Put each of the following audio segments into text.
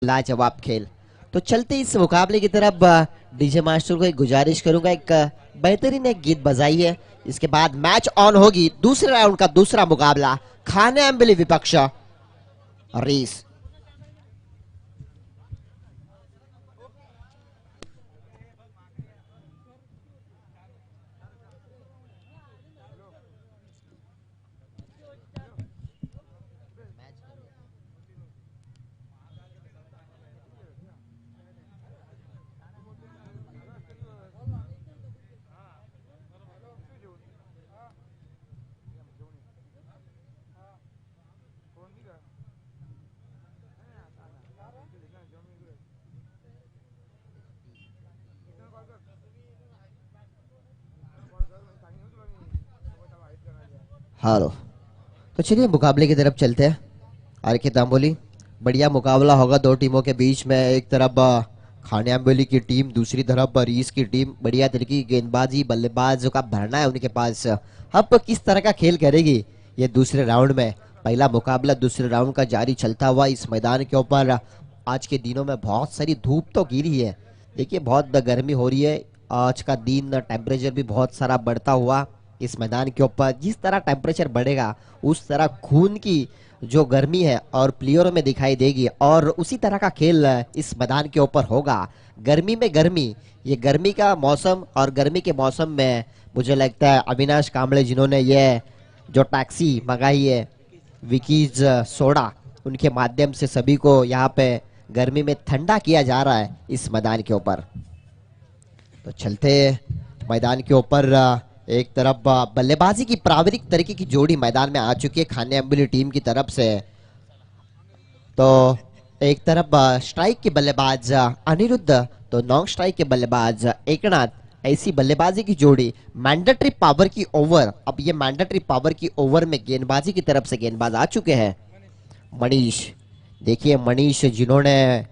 लाजवाब खेल। तो चलते इस मुकाबले की तरफ डीजे मास्टर को एक गुजारिश करूंगा, एक बेहतरीन एक गीत बजाइए। इसके बाद मैच ऑन होगी, दूसरे राउंड का दूसरा मुकाबला खाने अम्बली विपक्ष रीस। हेलो। तो चलिए मुकाबले की तरफ चलते हैं। आरके दामोली, बढ़िया मुकाबला होगा दो टीमों के बीच में। एक तरफ खाने अम्बोली की टीम, दूसरी तरफ रीस की टीम। बढ़िया तरीके की गेंदबाजी, बल्लेबाज का भरना है उनके पास। अब किस तरह का खेल करेगी ये दूसरे राउंड में। पहला मुकाबला दूसरे राउंड का जारी चलता हुआ इस मैदान के ऊपर। आज के दिनों में बहुत सारी धूप तो गिरी है, देखिए बहुत गर्मी हो रही है। आज का दिन टेम्परेचर भी बहुत सारा बढ़ता हुआ इस मैदान के ऊपर। जिस तरह टेम्परेचर बढ़ेगा उस तरह खून की जो गर्मी है और प्लेयरों में दिखाई देगी, और उसी तरह का खेल इस मैदान के ऊपर होगा। गर्मी में गर्मी, ये गर्मी का मौसम, और गर्मी के मौसम में मुझे लगता है अविनाश कांबळे जिन्होंने ये जो टैक्सी मंगाई है विकीज सोडा, उनके माध्यम से सभी को यहाँ पे गर्मी में ठंडा किया जा रहा है इस मैदान के ऊपर। तो चलते मैदान के ऊपर एक तरफ बल्लेबाजी की प्राविधिक तरीके की जोड़ी मैदान में आ चुकी है खाने अम्बुली टीम की तरफ से। तो एक तरफ स्ट्राइक के बल्लेबाज अनिरुद्ध, तो नॉन स्ट्राइक के बल्लेबाज एकनाथ। ऐसी बल्लेबाजी की जोड़ी मैंडेटरी पावर की ओवर। अब ये मैंडेटरी पावर की ओवर में गेंदबाजी की तरफ से गेंदबाज आ चुके हैं। मनीष, देखिए मनीष जिन्होंने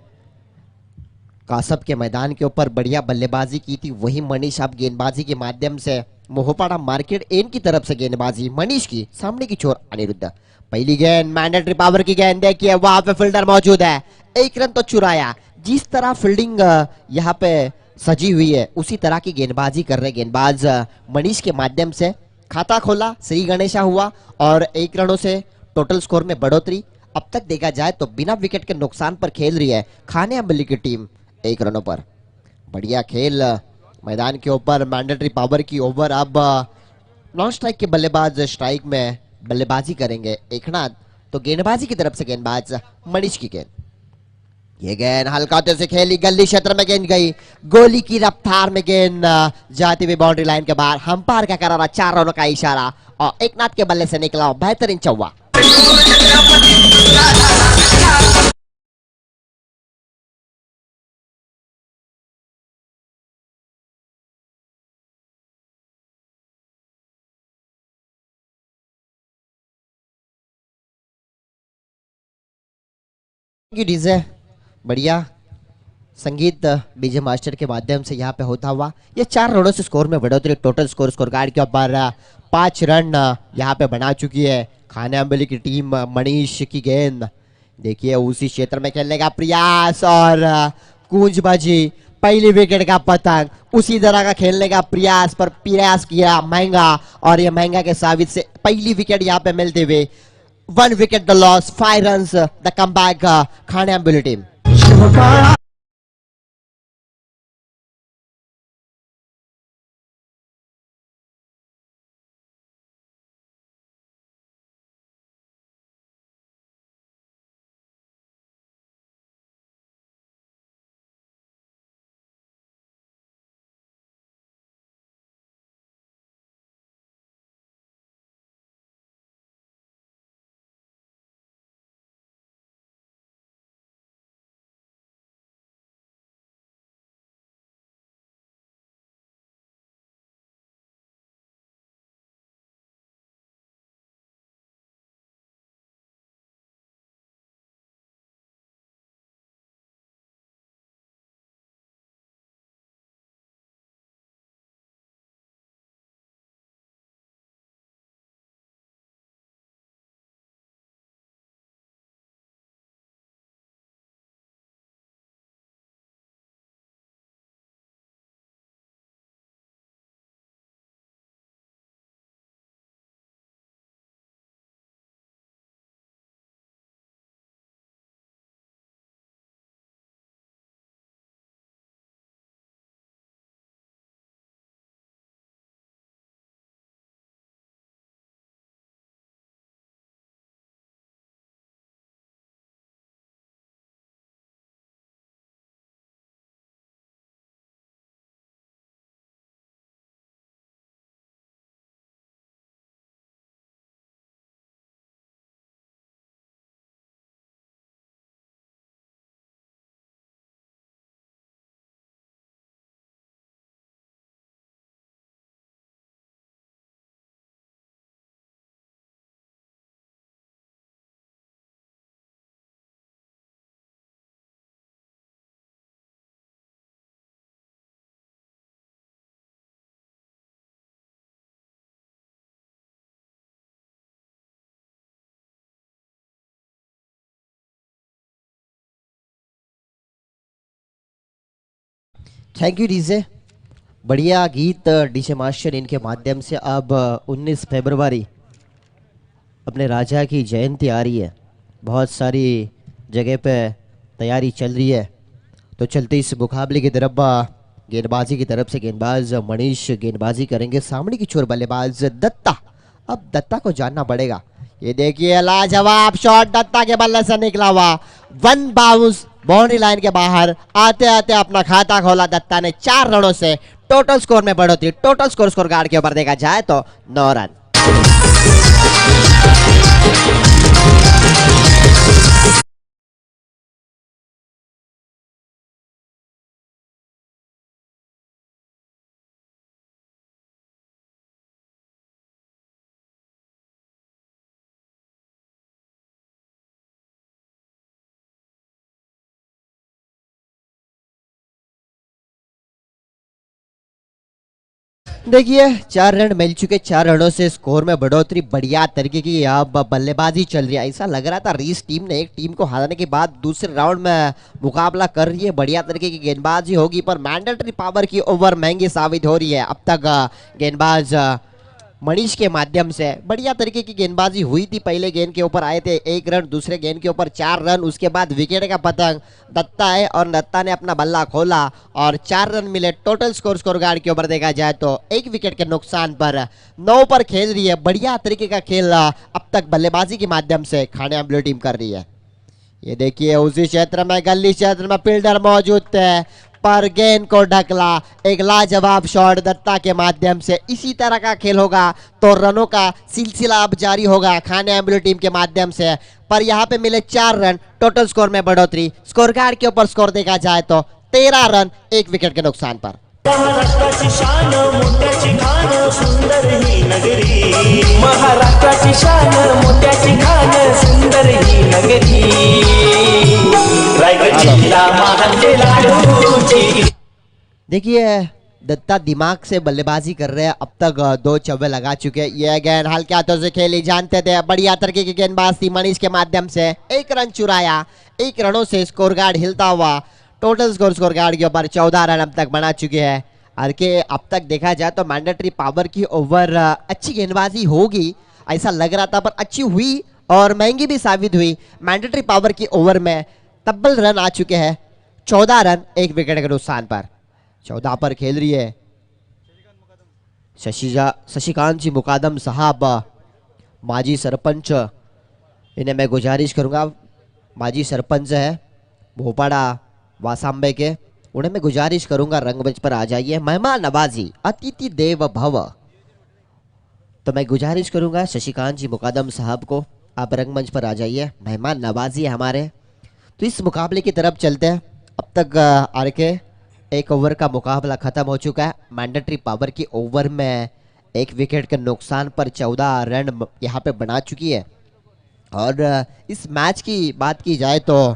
कासब के मैदान के ऊपर बढ़िया बल्लेबाजी की थी, वही मनीष अब गेंदबाजी के माध्यम से मोहपाड़ा मार्केट एन की तरफ से गेंदबाजी मनीष की सामने की छोर अनिरुद्ध। पहली गेंद मैंडेटरी पावर की गेंद, देखिए वहां पे फील्डर मौजूद है, एक रन तो चुराया। जिस तरह फील्डिंग यहाँ पे सजी हुई है उसी तरह की गेंदबाजी कर रहे गेंदबाज मनीष के माध्यम से। खाता खोला श्री गणेशा हुआ और एक रनों से टोटल स्कोर में बढ़ोतरी। अब तक देखा जाए तो बिना विकेट के नुकसान पर खेल रही है खाने अम्बली की टीम, एक रनों पर। बढ़िया खेल मैदान के ऊपर, मैंडेटरी पावर की ओवर। अब नॉन स्ट्राइक के बल्लेबाज स्ट्राइक में बल्लेबाजी करेंगे एकनाथ। तो गेंदबाजी की तरफ से गेंदबाज मनीष की गेंद, ये गेंद हल्का से खेली, गली क्षेत्र में गेंद गई, गोली की रफ्तार में गेंद जाती हुई बाउंड्री लाइन के बाहर। अंपायर का करारा 4 रनों का इशारा और एकनाथ के बल्ले से निकला बेहतरीन चौवा। डीजे बढ़िया संगीत डीजे मास्टर के माध्यम से यहाँ पे होता हुआ ये 4 रनों से स्कोर में बढ़ोतरी। टोटल स्कोर कार्ड के ऊपर 5 रन यहाँ पे बना चुकी है खाने अम्बली की टीम। मनीष की गेंद, देखिए उसी क्षेत्र में खेलने का प्रयास और कूंजबाजी, पहली विकेट का पतंग। उसी तरह का खेलने का प्रयास किया महंगा, और ये महंगा के साबित से पहली विकेट यहाँ पे मिलते हुए 1 wicket the loss, 5 run the come back खाने अम्बली टीम। Thank you DJ. बढ़िया गीत डीजे मास्टर इनके माध्यम से। अब 19 फरवरी अपने राजा की जयंती आ रही है, बहुत सारी जगह पे तैयारी चल रही है। तो चलते इस मुकाबले की तरफ गेंदबाजी की तरफ से गेंदबाज मनीष गेंदबाजी करेंगे, सामने की छोर बल्लेबाज दत्ता। अब दत्ता को जानना पड़ेगा। ये देखिए लाजवाब शॉट दत्ता के बल्ले से निकला हुआ, वन बाउंस बाउंड्री लाइन के बाहर आते आते अपना खाता खोला दत्ता ने। 4 रनों से टोटल स्कोर में बढ़ोतरी। टोटल स्कोर कार्ड के ऊपर देखा जाए तो 9 रन। देखिए 4 रन मिल चुके, 4 रनों से स्कोर में बढ़ोतरी। बढ़िया तरीके की अब बल्लेबाजी चल रही है। ऐसा लग रहा था रीस टीम ने एक टीम को हराने के बाद दूसरे राउंड में मुकाबला कर रही है। बढ़िया तरीके की गेंदबाजी होगी, पर मैंडेटरी पावर की ओवर महंगी साबित हो रही है। अब तक गेंदबाज मनीष के माध्यम से बढ़िया तरीके की गेंदबाजी हुई थी। पहले गेंद के ऊपर आए थे 1 रन, दूसरे गेंद के ऊपर 4 रन, उसके बाद विकेट का पतंग दत्ता है और दत्ता ने अपना बल्ला खोला और 4 रन मिले। टोटल स्कोर कार्ड के ऊपर देखा जाए तो 1 विकेट के नुकसान पर 9 पर खेल रही है। बढ़िया तरीके का खेल अब तक बल्लेबाजी के माध्यम से खाने ब्लू टीम कर रही है। ये देखिए उसी क्षेत्र में, गली क्षेत्र में फील्डर मौजूद थे, पर गेंद को ढकला। एक लाजवाब शॉट दत्ता के माध्यम से। इसी तरह का खेल होगा तो रनों का सिलसिला अब जारी होगा खाने ब्लू टीम के माध्यम से। पर यहाँ पे मिले 4 रन, टोटल स्कोर में बढ़ोतरी। स्कोर कार्ड के ऊपर स्कोर देखा जाए तो 13 रन 1 विकेट के नुकसान पर। महाराष्ट्राची शान मोत्याची खान सुंदर ही नगरी, महाराष्ट्राची शान मोत्याची खान सुंदर ही नगरी, रायगड जिल्हा महानचे लाडूची। देखिए दत्ता दिमाग से बल्लेबाजी कर रहे हैं। अब तक 2 चौके लगा चुके हैं। ये गेंद हल्के हाथों से खेली, जानते थे। बढ़िया तरीके की गेंदबाज थी मनीष के माध्यम से। 1 रन चुराया। 1 रनों से स्कोर कार्ड हिलता हुआ। टोटल स्कोर कार्ड के ऊपर 14 रन अब तक बना चुके हैं। और के अब तक देखा जाए तो मैंडेटरी पावर की ओवर अच्छी गेंदबाजी होगी ऐसा लग रहा था, पर अच्छी हुई और महंगी भी साबित हुई। मैंडेटरी पावर की ओवर में तब्बल रन आ चुके हैं, 14 रन 1 विकेट के नुकसान पर। 14 पर खेल रही है शशिकांत जी मुकादम साहब, माजी सरपंच। इन्हें मैं गुजारिश करूंगा, माजी सरपंच है भोपाड़ा वासांबे के, उन्हें मैं गुजारिश करूंगा रंगमंच पर आ जाइए। मेहमान नवाजी अतिथि देव भव। तो मैं गुजारिश करूंगा शशिकांत जी मुकादम साहब को, आप रंगमंच पर आ जाइए, मेहमान नवाजी है हमारे। तो इस मुकाबले की तरफ चलते हैं। अब तक आर के 1 ओवर का मुकाबला खत्म हो चुका है। मैंडेटरी पावर की ओवर में 1 विकेट के नुकसान पर 14 रन यहाँ पे बना चुकी है। और इस मैच की बात की जाए तो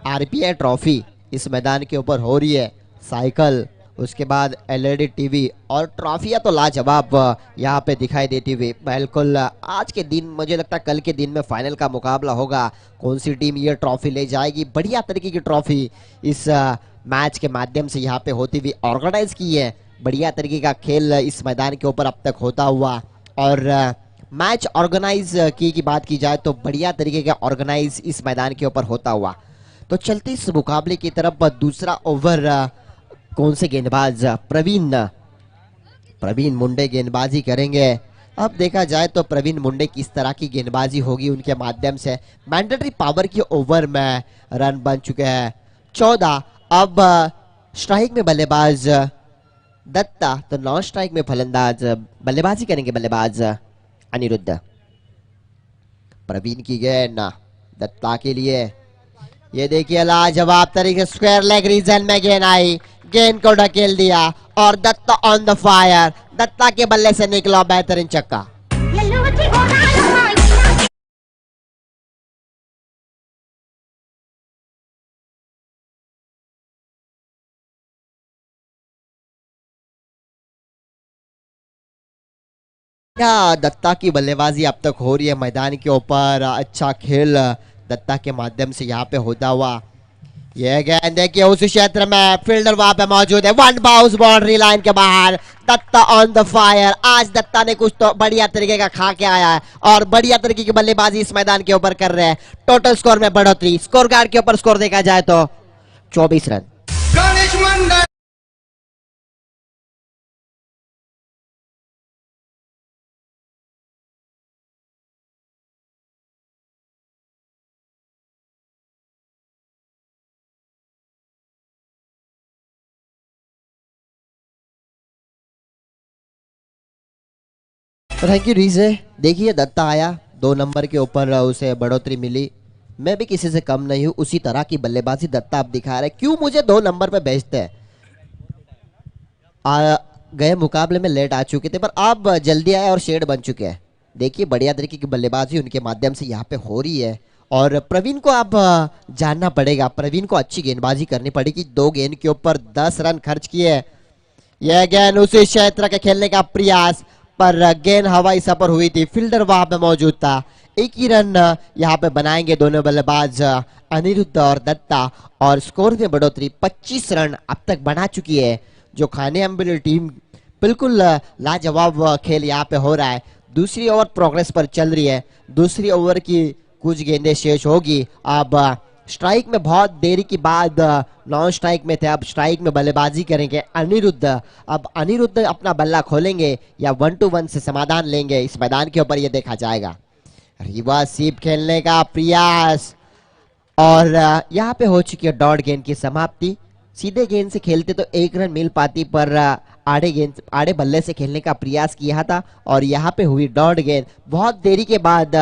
आरपीआई ट्रॉफी इस मैदान के ऊपर हो रही है। साइकिल, उसके बाद एलईडी टीवी और ट्रॉफियाँ तो लाजवाब यहाँ पे दिखाई देती हुई। बिल्कुल आज के दिन, मुझे लगता है कल के दिन में फाइनल का मुकाबला होगा, कौन सी टीम ये ट्रॉफी ले जाएगी। बढ़िया तरीके की ट्रॉफी इस मैच के माध्यम से यहाँ पे होती हुई ऑर्गेनाइज की है। बढ़िया तरीके का खेल इस मैदान के ऊपर अब तक होता हुआ। और मैच ऑर्गेनाइज की बात की जाए तो बढ़िया तरीके का ऑर्गेनाइज इस मैदान के ऊपर होता हुआ। तो चलते इस मुकाबले की तरफ। दूसरा ओवर कौन से गेंदबाज, प्रवीण मुंडे गेंदबाजी करेंगे। अब देखा जाए तो प्रवीण मुंडे किस तरह की गेंदबाजी होगी उनके माध्यम से। मैंडेटरी पावर की ओवर में रन बन चुके हैं 14। अब स्ट्राइक में बल्लेबाज दत्ता, तो नॉन स्ट्राइक में फलंदाज बल्लेबाजी करेंगे बल्लेबाज अनिरुद्ध। प्रवीण की गेंद दत्ता के लिए। ये देखिए लाजवाब तरीके स्क्वायर लेग रीजन में गेंद आई, गेंद को ढकेल दिया और Datta on the fire. Datta के बल्ले से निकला बेहतरीन छक्का। क्या दत्ता की बल्लेबाजी अब तक हो रही है मैदान के ऊपर। अच्छा खेल दत्ता के माध्यम से यहाँ पे होता हुआ। ये गेंद देखिए उस क्षेत्र में फील्डर वहां पे मौजूद है, वन बाउंस बाउंड्री लाइन के बाहर। Datta on the fire. आज दत्ता ने कुछ तो बढ़िया तरीके का खा के आया है और बढ़िया तरीके की बल्लेबाजी इस मैदान के ऊपर कर रहे हैं। टोटल स्कोर में बढ़ोतरी। स्कोर कार्ड के ऊपर स्कोर देखा जाए तो 24 run. Ganesh Mandal thank you रीजे। देखिए दत्ता आया, 2 नंबर के ऊपर उसे बढ़ोतरी मिली। मैं भी किसी से कम नहीं हूं, उसी तरह की बल्लेबाजी दत्ता अब दिखा रहा है। क्यों मुझे 2 नंबर पे भेजते हैं? गए मुकाबले में लेट आ चुके थे पर अब जल्दी आए और शेड बन चुके हैं। देखिए बढ़िया तरीके की बल्लेबाजी उनके माध्यम से यहाँ पे हो रही है और प्रवीण को अब जानना पड़ेगा। प्रवीण को अच्छी गेंदबाजी करनी पड़ेगी। 2 गेंद के ऊपर 10 रन खर्च किए। यह गेंद उसी क्षेत्र के खेलने का प्रयास पर गेंद हवाई सफर हुई थी। फील्डर वहां पे मौजूद था। एक ही रन यहाँ पे बनाएंगे दोनों बल्लेबाज अनिरुद्ध और दत्ता और स्कोर में बढ़ोतरी 25 रन अब तक बना चुकी है। जो खाने अम्बिल टीम बिल्कुल लाजवाब खेल यहाँ पे हो रहा है। दूसरी ओवर प्रोग्रेस पर चल रही है। दूसरी ओवर की कुछ गेंदें शेष होगी। अब स्ट्राइक में बहुत देरी के बाद नॉन स्ट्राइक में थे, अब स्ट्राइक में बल्लेबाजी करेंगे अनिरुद्ध। अब अनिरुद्ध अपना बल्ला खोलेंगे या 1-2-1 से समाधान लेंगे, इस मैदान के ऊपर ये देखा जाएगा। रिवर्स स्वीप खेलने का प्रयास और यहाँ पे हो चुकी है डॉट गेंद की समाप्ति। सीधे गेंद से खेलते तो 1 रन मिल पाती पर आड़े बल्ले से खेलने का प्रयास किया था और यहाँ पे हुई डॉट गेंद। बहुत देरी के बाद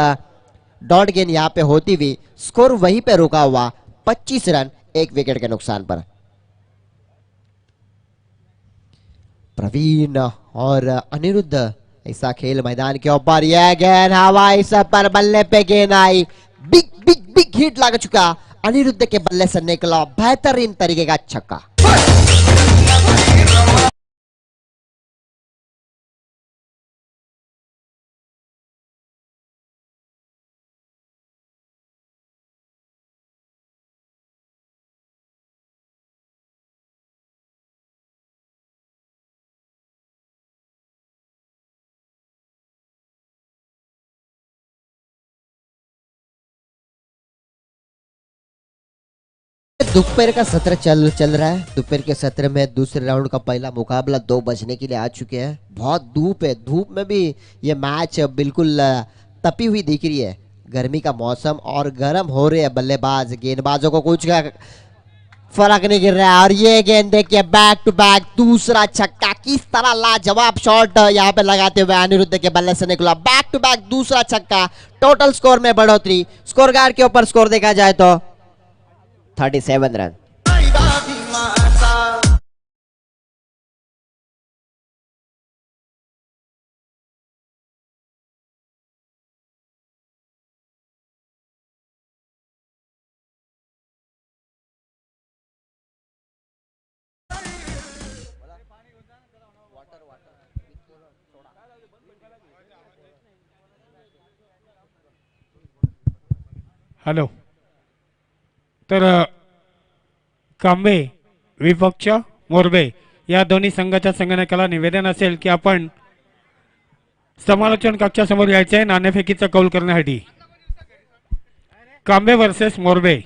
डॉट गेंद यहाँ पे होती हुई स्कोर वहीं पे रुका हुआ 25 रन 1 विकेट के नुकसान पर। प्रवीण और अनिरुद्ध ऐसा खेल मैदान के ऊपर। यह गेंद हवाई पर बल्ले पे गेंद आई। बिग बिग बिग हिट लग चुका। अनिरुद्ध के बल्ले से निकला बेहतरीन तरीके का छक्का। दोपहर का सत्र चल रहा है। दोपहर के सत्र में दूसरे राउंड का पहला मुकाबला 2 बजने के लिए आ चुके हैं। बहुत धूप है, धूप में भी ये मैच बिल्कुल तपी हुई दिख रही है। गर्मी का मौसम और गर्म हो रहे हैं बल्लेबाज। गेंदबाजों को कुछ फर्क नहीं गिर रहा है और ये गेंद देखिए बैक टू बैक दूसरा छक्का। किस तरह लाजवाब शॉट यहाँ पे लगाते हुए अनिरुद्ध के बल्ले से निकला। बैक टू बैक दूसरा छक्का। टोटल स्कोर में बढ़ोतरी। स्कोर कार्ड के ऊपर स्कोर देखा जाए तो 37 रन। हॅलो. तर कांबे विपक्ष मोरबे या दोन्ही संघाच्या संगणकाला निवेदन असेल की आपण समालोचन कक्षासमोर यायचे नाणेफेकीचा कौल करण्यासाठी. कांबे वर्सेस मोरबे.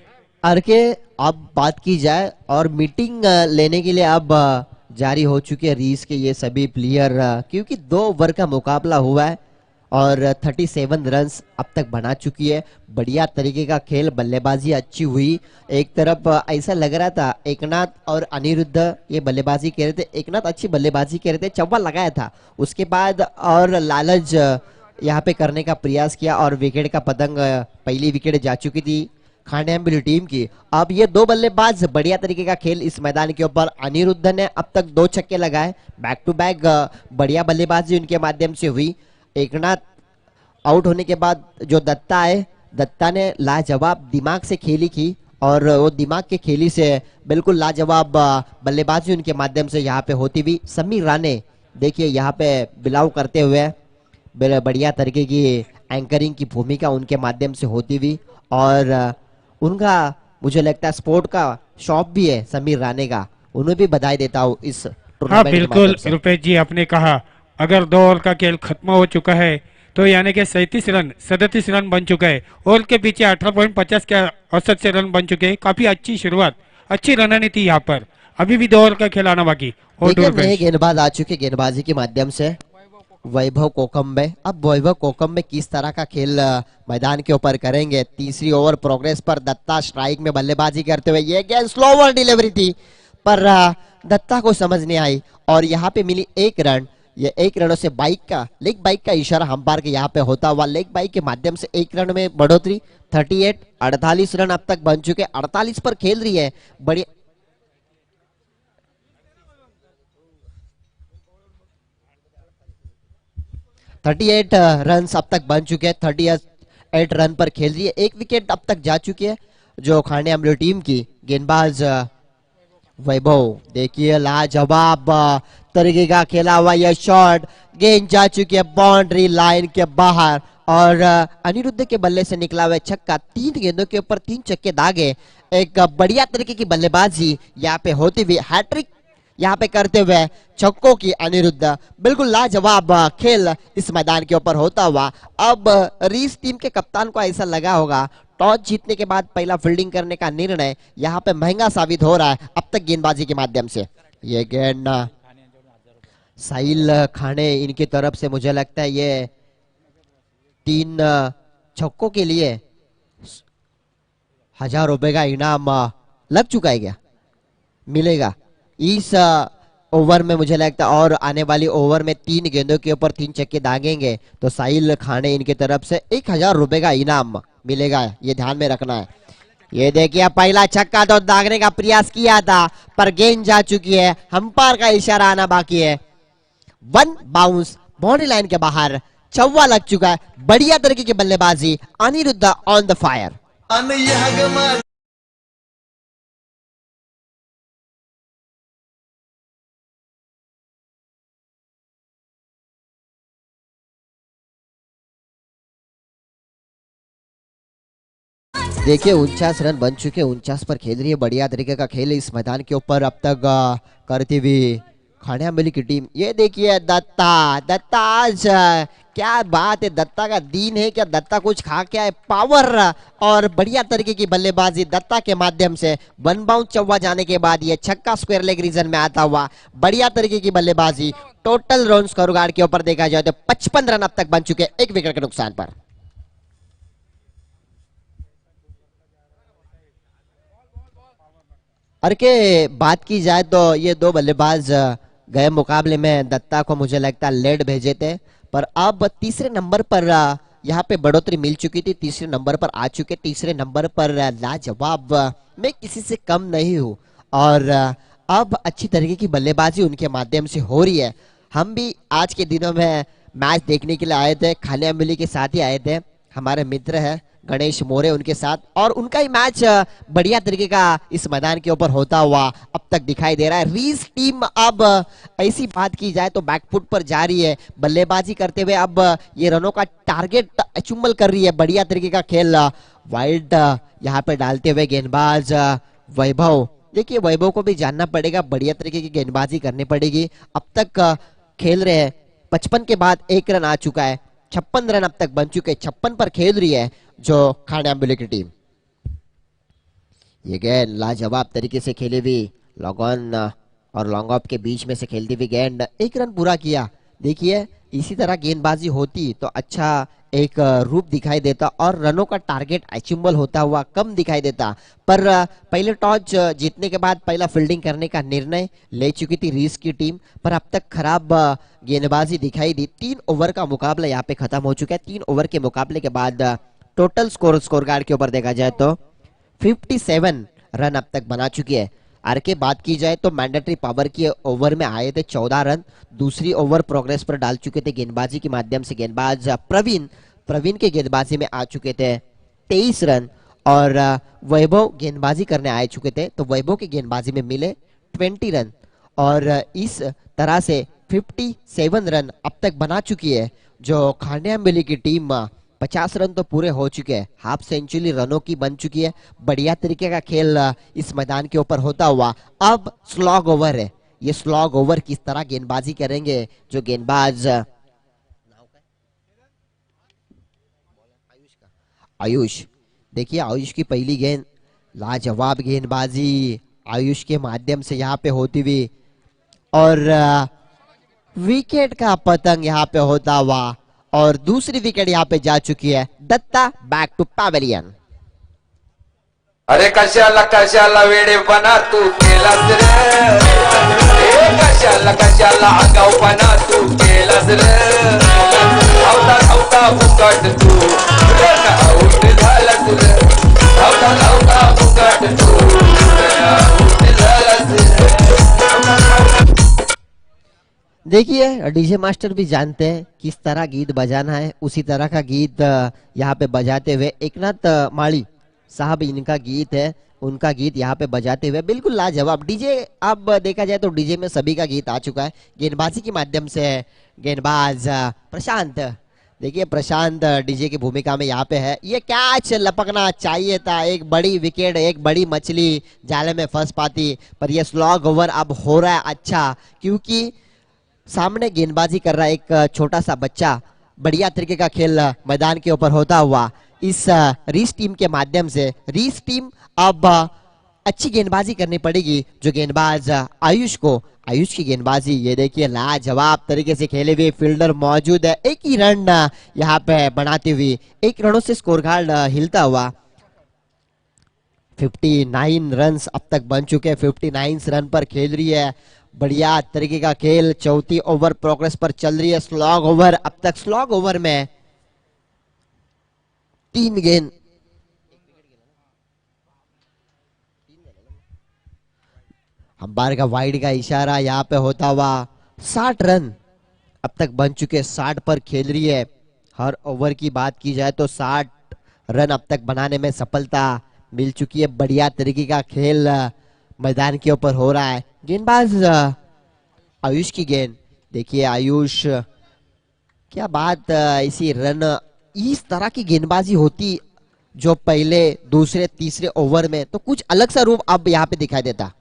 अर्के अब बात की जाए और मीटिंग लेने के लिए अब जारी हो चुके हैं रीस के ये सभी प्लेयर, क्योंकि 2 ओवर का मुकाबला हुआ है और 37 रन्स अब तक बना चुकी है। बढ़िया तरीके का खेल, बल्लेबाजी अच्छी हुई। एक तरफ ऐसा लग रहा था एकनाथ और अनिरुद्ध ये बल्लेबाजी कह रहे थे, एकनाथ अच्छी बल्लेबाजी कह रहे थे, चौवा लगाया था। उसके बाद और लालच यहाँ पे करने का प्रयास किया और विकेट का पतंग, पहली विकेट जा चुकी थी खाने अम्बिल टीम की। अब ये 2 बल्लेबाज बढ़िया तरीके का खेल इस मैदान के ऊपर। अनिरुद्ध ने अब तक 2 छक्के लगाए, बैक टू बैक बढ़िया बल्लेबाजी उनके माध्यम से हुई। एकनाथ आउट होने के बाद जो दत्ता आए, दत्ता ने लाजवाब दिमाग से खेली की और वो दिमाग के खेली से बिल्कुल लाजवाब बल्लेबाजी उनके माध्यम से यहाँ पे होती हुई। समीर राणे देखिए यहाँ पे बिलाव करते हुए बढ़िया तरीके की एंकरिंग की भूमिका उनके माध्यम से होती हुई और उनका मुझे लगता है स्पोर्ट का शॉप भी है समीर राणे का, उन्हें भी बधाई देता हूँ इस हाँ टूर्नामेंट के बिल्कुल माध्यम से। रुपेश जी, आपने कहा अगर 2 ओवर का खेल खत्म हो चुका है तो यानी कि 37 रन बन चुके हैं। ओवर के पीछे 18.50 के औसत से रन बन चुके हैं। काफी अच्छी शुरुआत, अच्छी रणनीति थी यहाँ पर। अभी भी 2 ओवर का खेल आना बाकी। और देखिए नए रुपेश, गेंदबाज आ चुके गेंदबाजी के माध्यम से, वैभव कोकम्बे। अब वैभव कोकम्बे किस तरह का खेल मैदान के ऊपर करेंगे। तीसरी ओवर प्रोग्रेस पर दत्ता स्ट्राइक में बल्लेबाजी करते हुए, ये गेंद स्लोवर डिलीवरी थी पर दत्ता को समझ नहीं आई और यहाँ पे मिली 1 रन। ये 1 रनों से लेग बाइक का इशारा अंपायर के यहाँ पे होता हुआ लेग बाइक के माध्यम से 1 रन में बढ़ोतरी। 48 रन अब तक बन चुके, 48 पर खेल रही है बड़ी। 38 रन अब तक बन चुके हैं। 38 रन पर खेल रही है। 1 विकेट अब तक जा चुकी है जो खाने अमलो टीम की। गेंदबाज वैभव, देखिए लाजवाब तरीके का खेला हुआ यह शॉट, गेंद जा चुकी है बाउंड्री लाइन के बाहर और अनिरुद्ध के बल्ले से निकला हुआ छक्का। 3 गेंदों के ऊपर 3 छक्के दागे। एक बढ़िया तरीके की बल्लेबाजी यहाँ पे होती हुई, हैट्रिक यहाँ पे करते हुए छक्कों की अनिरुद्ध। बिल्कुल लाजवाब खेल इस मैदान के ऊपर होता हुआ। अब रीस टीम के कप्तान को ऐसा लगा होगा टॉस जीतने के बाद पहला फील्डिंग करने का निर्णय यहाँ पे महंगा साबित हो रहा है अब तक गेंदबाजी के माध्यम से। ये गेंद साहिल खाने इनकी तरफ से, मुझे लगता है ये 3 छक्कों के लिए 1000 रुपए का इनाम लग चुका है, क्या मिलेगा इस ओवर में। मुझे लगता है और आने वाली ओवर में 3 गेंदों के ऊपर 3 छक्के दागेंगे तो साहिल खाने इनकी तरफ से 1000 रुपए का इनाम मिलेगा, ये ध्यान में रखना है। ये देखिए पहला छक्का तो दागने का प्रयास किया था पर गेंद जा चुकी है, अंपायर का इशारा आना बाकी है। 1 बाउंस बाउंड्री लाइन के बाहर, चौवा लग चुका है। बढ़िया तरीके की बल्लेबाजी, अनिरुद्ध ऑन द फायर। देखिए 49 रन बन चुके, 49 पर खेल रही है। बढ़िया तरीके का खेल इस मैदान के ऊपर अब तक करती हुई खाने अम्बेली की टीम। ये देखिए दत्ता आज क्या बात है, दत्ता का दिन है क्या, दत्ता कुछ खा क्या है। पावर और बढ़िया तरीके की बल्लेबाजी दत्ता के माध्यम से 1 बाउंस चौवा जाने के बाद ये छक्का स्क्वायर लेग रीजन में आता हुआ। बढ़िया तरीके की बल्लेबाजी। टोटल रन स्कोर कार्ड के ऊपर देखा जाए तो 55 रन अब तक बन चुके 1 विकेट के नुकसान पर। अरे के बात की जाए तो ये 2 बल्लेबाज गए मुकाबले में दत्ता को मुझे लगता है लेड भेजे थे पर अब तीसरे नंबर पर यहाँ पे बढ़ोतरी मिल चुकी थी। तीसरे नंबर पर आ चुके, तीसरे नंबर पर लाजवाब, मैं किसी से कम नहीं हूँ और अब अच्छी तरीके की बल्लेबाजी उनके माध्यम से हो रही है। हम भी आज के दिनों में मैच देखने के लिए आए थे, खाने अम्बेली के साथ ही आए थे। हमारे मित्र है गणेश मोरे उनके साथ और उनका ही मैच बढ़िया तरीके का इस मैदान के ऊपर होता हुआ अब तक दिखाई दे रहा है। रीस टीम अब ऐसी बात की जाए तो बैकफुट पर जा रही है बल्लेबाजी करते हुए। अब ये रनों का टारगेट अचुम्बल कर रही है। बढ़िया तरीके का खेल वाइल्ड यहाँ पे डालते हुए गेंदबाज वैभव। देखिए वैभव को भी जानना पड़ेगा, बढ़िया तरीके की गेंदबाजी करनी पड़ेगी। अब तक खेल रहे हैं, 55 के बाद 1 रन आ चुका है, 56 रन अब तक बन चुके। 56 पर खेल रही है जो खाने अम्बेली की टीम। ये गेंद लाजवाब तरीके से खेली हुई, लॉन्ग ऑन और लॉन्ग ऑफ के बीच में से खेलती हुई गेंद, 1 रन पूरा किया। देखिए इसी तरह गेंदबाजी होती तो अच्छा एक रूप दिखाई देता और रनों का टारगेट अचीवेबल होता हुआ कम दिखाई देता। पर पहले टॉस जीतने के बाद पहला फील्डिंग करने का निर्णय ले चुकी थी रीस की टीम पर अब तक खराब गेंदबाजी दिखाई दी। 3 ओवर का मुकाबला यहाँ पे खत्म हो चुका है। 3 ओवर के मुकाबले के बाद टोटल स्कोर कार्ड के ऊपर देखा जाए तो 57 रन अब तक बना चुकी है। आर के बात की जाए तो मैंडेटरी पावर की ओवर में आए थे 14 रन। दूसरी ओवर प्रोग्रेस पर डाल चुके थे गेंदबाजी के माध्यम से गेंदबाज प्रवीण के गेंदबाजी में आ चुके थे 23 रन और वैभव गेंदबाजी करने आ चुके थे तो वैभव की गेंदबाजी में मिले 20 रन और इस तरह से 57 रन अब तक बना चुकी है जो खाने अम्बेली की टीम 50 रन तो पूरे हो चुके हैं, हाफ सेंचुरी रनों की बन चुकी है। बढ़िया तरीके का खेल इस मैदान के ऊपर होता हुआ अब स्लॉग ओवर है। ये स्लॉग ओवर किस तरह गेंदबाजी करेंगे जो गेंदबाज आयुष, देखिए आयुष की पहली गेंद, लाजवाब गेंदबाजी आयुष के माध्यम से यहाँ पे होती हुई और विकेट का पतंग यहाँ पे होता हुआ और दूसरी विकेट यहाँ पे जा चुकी है। Datta back to pavilion. अरे कशाला वेडेपणा तू केलास रे, ए कशाला आगाऊपणा तू केलास रे, धावता फुकट तू रन आऊट झालास रे, धावता फुकट तू रन आऊट झालास रे। देखिए डीजे मास्टर भी जानते हैं किस तरह गीत बजाना है, उसी तरह का गीत यहाँ पे बजाते हुए एकनाथ माली साहब इनका गीत है, उनका गीत यहाँ पे बजाते हुए बिल्कुल लाजवाब। डीजे अब देखा जाए तो डीजे में सभी का गीत आ चुका है। गेंदबाजी के माध्यम से गेंदबाज प्रशांत, देखिए प्रशांत डीजे की भूमिका में यहाँ पे है। ये कैच लपकना चाहिए था, एक बड़ी विकेट, एक बड़ी मछली जाले में फंस पाती, पर यह स्लॉग ओवर अब हो रहा है अच्छा, क्योंकि सामने गेंदबाजी कर रहा है एक छोटा सा बच्चा। बढ़िया तरीके का खेल मैदान के ऊपर होता हुआ इस रीस टीम के माध्यम से रीस टीम अब अच्छी गेंदबाजी करनी पड़ेगी जो गेंदबाज आयुष को, आयुष की गेंदबाजी ये देखिए लाजवाब तरीके से खेले हुए, फील्डर मौजूद है, एक ही रन यहाँ पे बनाते हुए, एक रनों से स्कोर कार्ड हिलता हुआ। 59 रन अब तक बन चुके हैं, 59 रन पर खेल रही है, बढ़िया तरीके का खेल। चौथी ओवर प्रोग्रेस पर चल रही है, स्लॉग ओवर अब तक, स्लॉग ओवर में 3 गेंद, अंपायर का वाइड का इशारा यहाँ पे होता हुआ। 60 रन अब तक बन चुके, 60 पर खेल रही है। हर ओवर की बात की जाए तो 60 रन अब तक बनाने में सफलता मिल चुकी है। बढ़िया तरीके का खेल मैदान के ऊपर हो रहा है। गेंदबाज आयुष की गेंद, देखिए आयुष, क्या बात, इसी रन, इस तरह की गेंदबाजी होती जो पहले दूसरे तीसरे ओवर में, तो कुछ अलग सा रूप अब यहाँ पे दिखाई देता।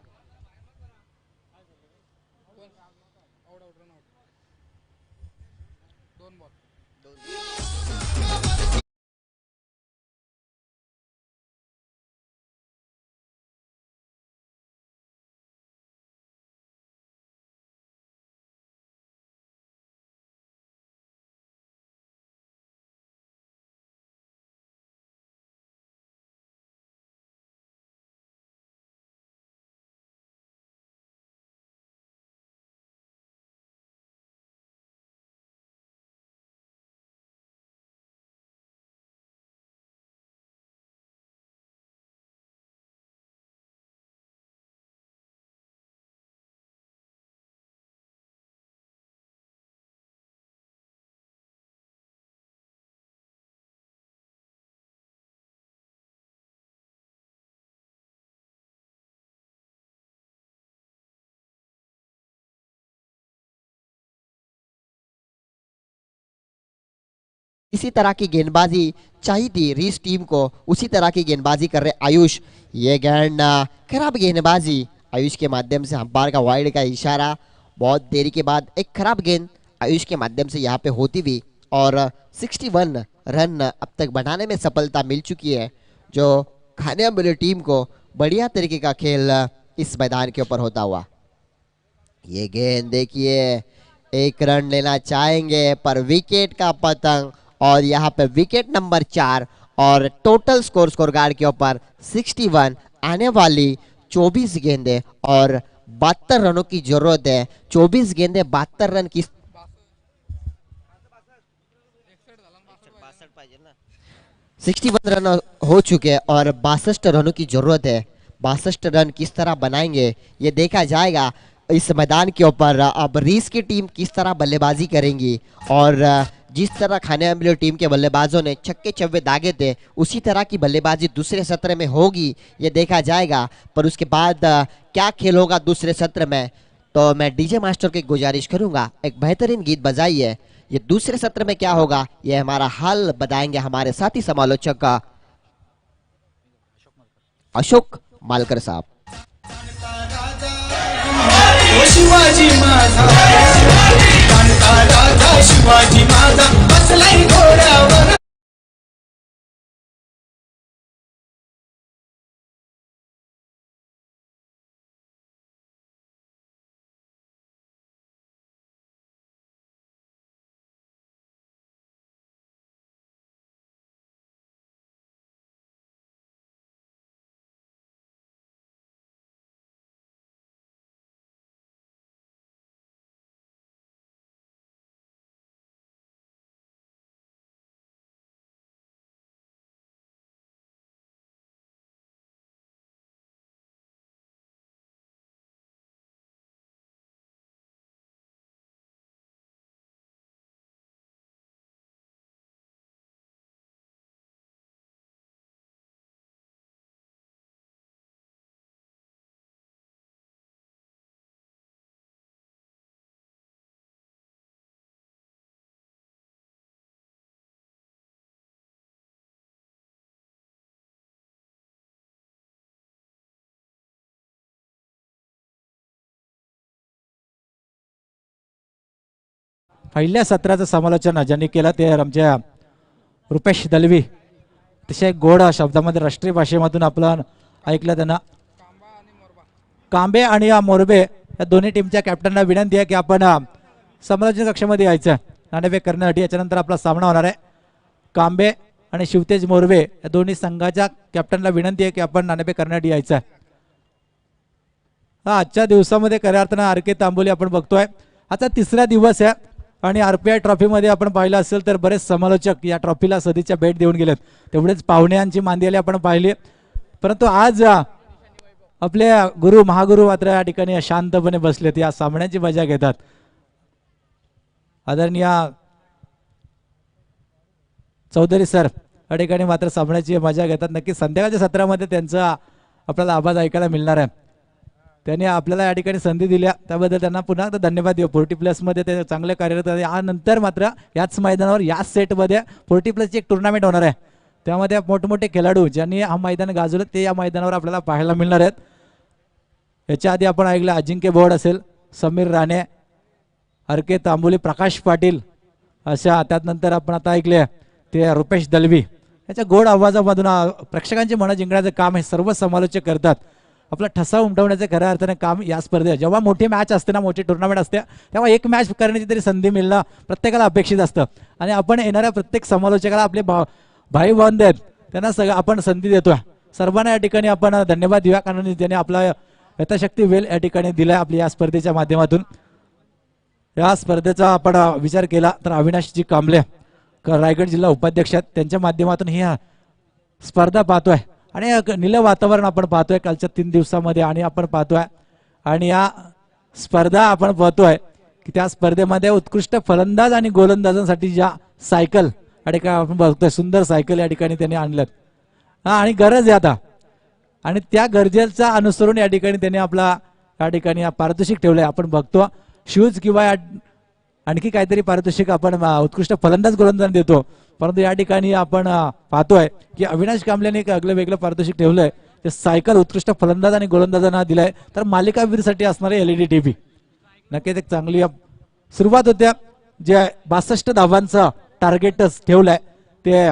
इसी तरह की गेंदबाजी चाहिए थी रीस टीम को, उसी तरह की गेंदबाजी कर रहे आयुष। ये गेंद खराब गेंदबाजी आयुष के माध्यम से, अंपायर का वाइड का इशारा, बहुत देरी के बाद एक खराब गेंद आयुष के माध्यम से यहाँ पे होती हुई और 61 रन अब तक बनाने में सफलता मिल चुकी है, जो खाने वाली टीम को बढ़िया तरीके का खेल इस मैदान के ऊपर होता हुआ। ये गेंद देखिए, एक रन लेना चाहेंगे पर विकेट का पतंग, और यहाँ पे विकेट नंबर 4 और टोटल स्कोर कार्ड के ऊपर 61, आने वाली 24 गेंदें और 72 रनों की जरूरत है। 24 गेंदें 72 रन की 61 रन हो चुके हैं और 62 रनों की जरूरत है। 62 रन किस तरह बनाएंगे ये देखा जाएगा इस मैदान के ऊपर। अब रीस की टीम किस तरह बल्लेबाजी करेंगी और जिस तरह खाने वाली टीम के बल्लेबाजों ने छक्के चौके दागे थे, उसी तरह की बल्लेबाजी दूसरे सत्र में होगी ये देखा जाएगा। पर उसके बाद क्या खेल होगा दूसरे सत्र में, तो मैं डीजे मास्टर की गुजारिश करूंगा एक बेहतरीन गीत बजाइए ये दूसरे सत्र में क्या होगा ये हमारा हाल बताएंगे हमारे साथी समालोचक अशोक मालकर साहब। शिवाजी माझा कांता राजा शिवाजी माझा बसलाय घोड्यावर पहिल्या सत्राचं समालोचन ज्यांनी केलं ते आमच्या रुपेश दलवी. अतिशय गोड शब्दामध्ये राष्ट्रीय भाषेमधून आपलं ऐकलं त्यांना. कांबे आणि मोरबे या दोन्ही टीमच्या कॅप्टनला विनंती आहे की आपण समालोचन कक्षामध्ये यायचं नाणेफेक करण्यासाठी. याच्यानंतर आपला सामना होणार आहे. कांबे आणि शिवतेज मोरबे या दोन्ही संघाच्या कॅप्टनला विनंती आहे की आपण नाणेफेक करण्यासाठी यायचं आहे. आजच्या दिवसामध्ये खऱ्या अर्थानं आर के तांबोली आपण बघतोय. आता तिसरा दिवस आहे आणि RPI ट्रॉफीमध्ये आपण पाहिलं असेल तर बरेच समालोचक या ट्रॉफीला सदिच्छा भेट देऊन गेलेत. तेवढेच पाहुण्यांची मांदियाली आपण पाहिली. परंतु आज आपले गुरु महागुरु मात्र या ठिकाणी शांतपणे बसलेत, या सामन्याची मजा घेतात. आदरणीय चौधरी सर या ठिकाणी मात्र सामन्याची मजा घेतात. नक्की संध्याकाळच्या सत्रामध्ये त्यांचा आपल्याला आवाज ऐकायला मिळणार आहे. त्यांनी आपल्याला या ठिकाणी संधी दिल्या त्याबद्दल त्यांना पुन्हा एकदा धन्यवाद देऊ. 40+ मध्ये ते चांगले कार्यरत आहे. यानंतर मात्र याच मैदानावर याच सेटमध्ये 40+ ची एक टुर्नामेंट होणार आहे. त्यामध्ये मोठमोठे खेळाडू ज्यांनी हा मैदान गाजवलं ते या मैदानावर आपल्याला पाहायला मिळणार आहेत. याच्या आधी आपण ऐकलं अजिंक्य बोर्ड असेल, समीर राणे, आर के तांबोली, प्रकाश पाटील अशा. त्यानंतर आपण आता ऐकले ते रुपेश दलवी. याच्या गोड आवाजामधून प्रेक्षकांची मनं जिंकण्याचं काम हे सर्व समालोचक करतात. आपला ठसा उमटवण्याचं खऱ्या अर्थाने काम या स्पर्धेत. जेव्हा मोठी मॅच असते ना, मोठी टुर्नामेंट असते, तेव्हा एक मॅच करण्याची तरी संधी मिळणं प्रत्येकाला अपेक्षित असतं. आणि आपण येणाऱ्या प्रत्येक समालोचकाला आपले भाई बंद आहेत त्यांना सगळं आपण संधी देतोय. सर्वांना या ठिकाणी आपण धन्यवाद देऊया कारण त्यांनी आपला यथाशक्ती वेळ या ठिकाणी दिलाय आपल्या या स्पर्धेच्या माध्यमातून. या स्पर्धेचा आपण विचार केला तर अविनाशजी कांबळे रायगड जिल्हा उपाध्यक्ष आहेत, त्यांच्या माध्यमातून ही स्पर्धा पाहतोय. आणि निल वातावरण आपण पाहतोय कालच्या 3 दिवसामध्ये. आणि आपण पाहतोय आणि या स्पर्धा आपण पाहतोय की त्या स्पर्धेमध्ये उत्कृष्ट फलंदाज आणि गोलंदाजांसाठी ज्या सायकल या ठिकाणी आपण बघतोय, सुंदर सायकल या ठिकाणी त्यांनी आणल्यात आणि गरज आहे आता. आणि त्या गरजेचा अनुसरून या ठिकाणी त्यांनी आपला या ठिकाणी पारितोषिक ठेवलंय. आपण बघतो शूज किंवा आणखी काहीतरी पारितोषिक आपण उत्कृष्ट फलंदाज गोलंदाज देतो. परंतु या ठिकाणी आपण पाहतोय की अविनाश कांबळेने एक अगलं वेगळं पारितोषिक ठेवलंय. ते सायकल उत्कृष्ट फलंदाज आणि गोलंदाजांना दिलाय. तर मालिकावीरसाठी असणारे LED TV नक्कीच एक चांगली सुरुवात होत्या. जे 62 धावांचं टार्गेट ठेवलंय ते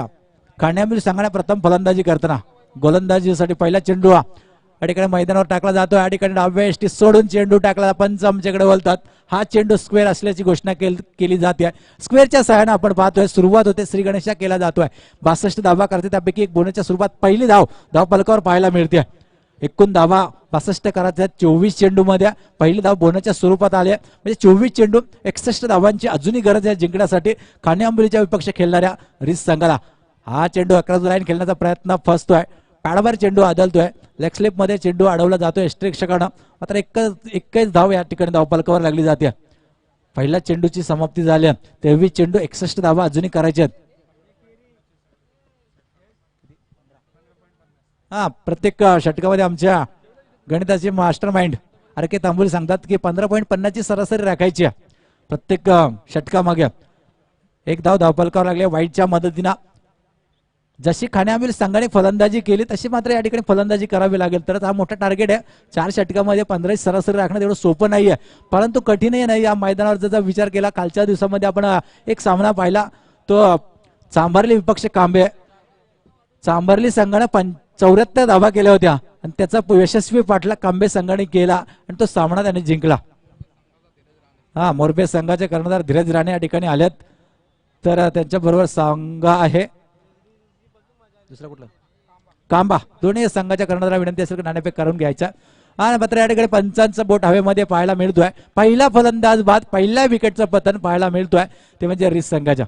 खाण्यामध्ये सांगण्या प्रथम फलंदाजी करताना गोलंदाजीसाठी पहिला चेंडू या ठिकाणी मैदानावर टाकला जातो. या ठिकाणी डाव्या एष्टी सोडून चेंडू टाकला, पंच आमच्याकडे बोलतात. हा चेंडू स्क्वेअर असल्याची घोषणा केली जाते. स्क्वेअरच्या सहाय्याने आपण पाहतोय सुरुवात होते, श्री गणेशा केला जातोय. 62 धावा करते त्यापैकी एक बोनसच्या सुरुवात पहिली धाव फलकावर पाहायला मिळते. एकूण धावा 62 करायच्या 24 चेंडू मध्ये पहिली धाव बोनसच्या स्वरूपात आली आहे. म्हणजे 24 चेंडू 61 धावांची अजूनही गरज आहे जिंकण्यासाठी खाणे आंबोलीच्या विपक्ष खेळणाऱ्या रिस संघाला. हा चेंडू 11 लाईन खेळण्याचा प्रयत्न फसतोय. पॅडवर चेंडू आदलतोय. लेग स्लिप मध्ये चेंडू अडवला जातोय स्ट्रेक्षकानं. मात्र एकच धाव या ठिकाणी धावफलकावर लागली जाते. पहिल्या चेंडूची समाप्ती झाली. 23 चेंडू 61 धावा अजूनही करायच्या आहेत. प्रत्येक षटकामध्ये आमच्या गणिताचे मास्टर माइंड आर के तांबोली सांगतात की 15.50 ची सरासरी राखायची प्रत्येक षटकामागे. एक धाव धावफलकावर लागले वाईटच्या मदतीनं. जशी खाण्यामिल संघाने फलंदाजी केली तशी मात्र या ठिकाणी फलंदाजी करावी लागेल तरच हा मोठा टार्गेट आहे. 4 षटकामध्ये 15 सरासरी राखणं एवढं सोपं नाहीये परंतु कठीणही नाही. या मैदानावर जर विचार केला कालच्या दिवसामध्ये आपण एक सामना पाहिला तो चांभारली विपक्ष कांबे चांभारली संघाने 74 धावा केल्या होत्या आणि त्याचा यशस्वी पाठलाग कांबे संघाने केला आणि तो सामना त्याने जिंकला. हा मोरबे संघाचे कर्णधार धीरज राणे या ठिकाणी आलेत तर त्यांच्या बरोबर संघ आहे दुसरा कुठला कांबा. दोन्ही संघाच्या कर्णधाराला विनंती असेल की नाणेफेक करून घ्यायचा. आणि मात्र या ठिकाणी पंचांचा बोट हवेमध्ये पाहायला मिळतोय. पहिला फलंदाज बाद पहिल्या विकेटचं पतन पाहायला मिळतोय ते म्हणजे रिस संघाच्या.